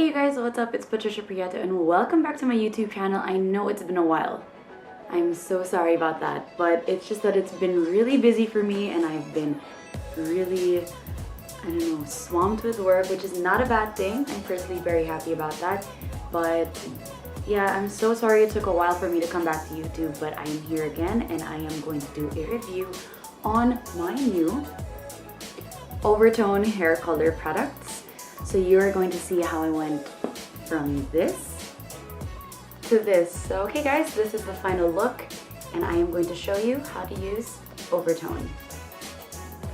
Hey you guys, what's up? It's Patricia Prieto and welcome back to my YouTube channel. I know it's been a while. I'm so sorry about that, but it's just that it's been really busy for me and I've been really, I don't know, swamped with work, which is not a bad thing. I'm personally very happy about that. But yeah, I'm so sorry it took a while for me to come back to YouTube, but I am here again and I am going to do a review on my new Overtone hair color products. So you're going to see how I went from this to this. So okay guys, this is the final look and I am going to show you how to use Overtone.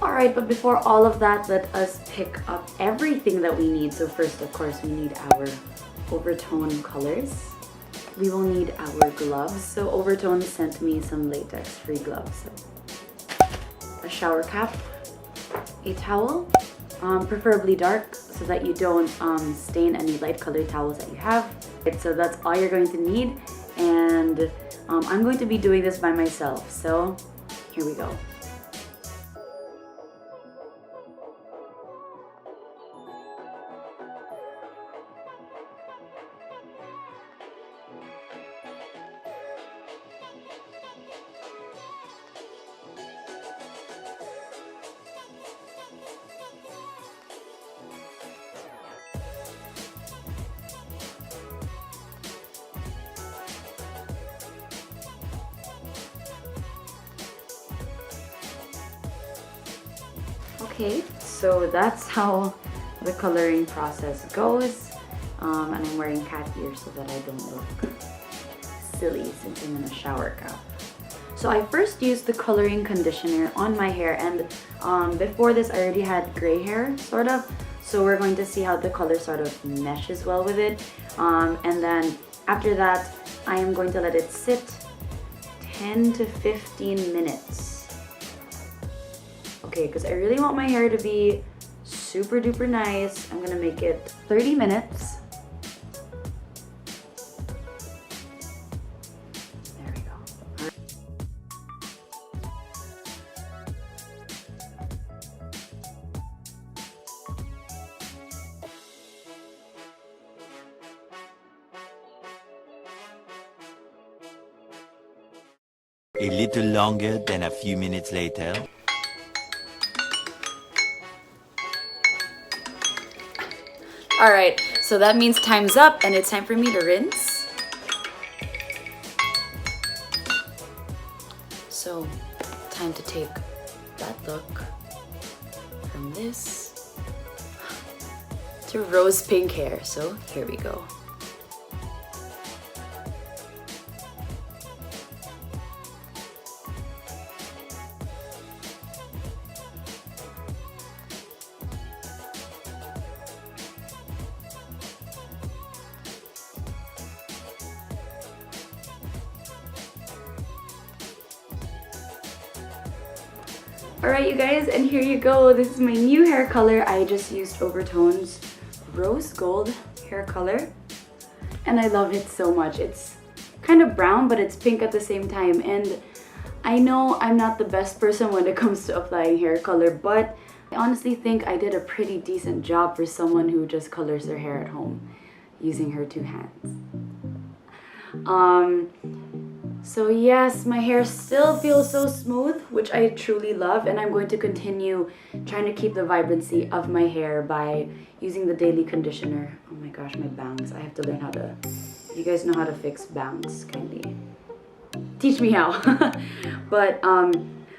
Alright, but before all of that, let us pick up everything that we need. So first, of course, we need our Overtone colors. We will need our gloves. So Overtone sent me some latex-free gloves. So a shower cap, a towel, preferably dark so that you don't stain any light colored towels that you have. So that's all you're going to need, and I'm going to be doing this by myself, so here we go. Okay, so that's how the coloring process goes, and I'm wearing cat ears so that I don't look silly since I'm in a shower cap. So I first used the coloring conditioner on my hair, and before this I already had gray hair, sort of, so we're going to see how the color sort of meshes well with it, and then after that I am going to let it sit 10 to 15 minutes. Okay, because I really want my hair to be super duper nice, I'm gonna make it 30 minutes. There we go. A little longer than a few minutes later. Alright, so that means time's up and it's time for me to rinse. So, time to take that look from this to rose pink hair. So, here we go. Alright you guys, and here you go. This is my new hair color. I just used Overtone's rose gold hair color and I love it so much. It's kind of brown but it's pink at the same time, and I know I'm not the best person when it comes to applying hair color, but I honestly think I did a pretty decent job for someone who just colors their hair at home using her two hands. So yes, my hair still feels so smooth, which I truly love, and I'm going to continue trying to keep the vibrancy of my hair by using the daily conditioner. Oh my gosh, my bangs. I have to learn how to, you guys know how to fix bangs, kindly teach me how. But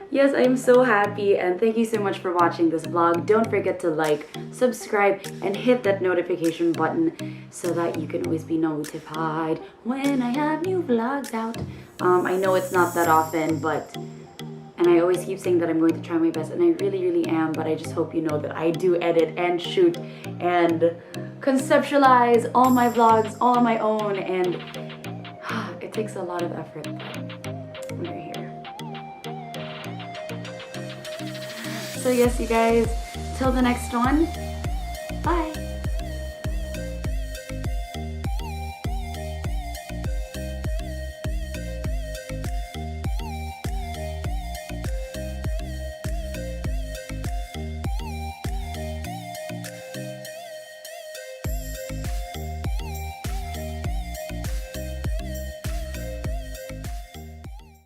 yes, I am so happy, and thank you so much for watching this vlog. Don't forget to like, subscribe, and hit that notification button so that you can always be notified when I have new vlogs out. I know it's not that often, and I always keep saying that I'm going to try my best, and I really am, but I just hope you know that I do edit and shoot and conceptualize all my vlogs all on my own, and it takes a lot of effort, but we're here. So yes, you guys, till the next one,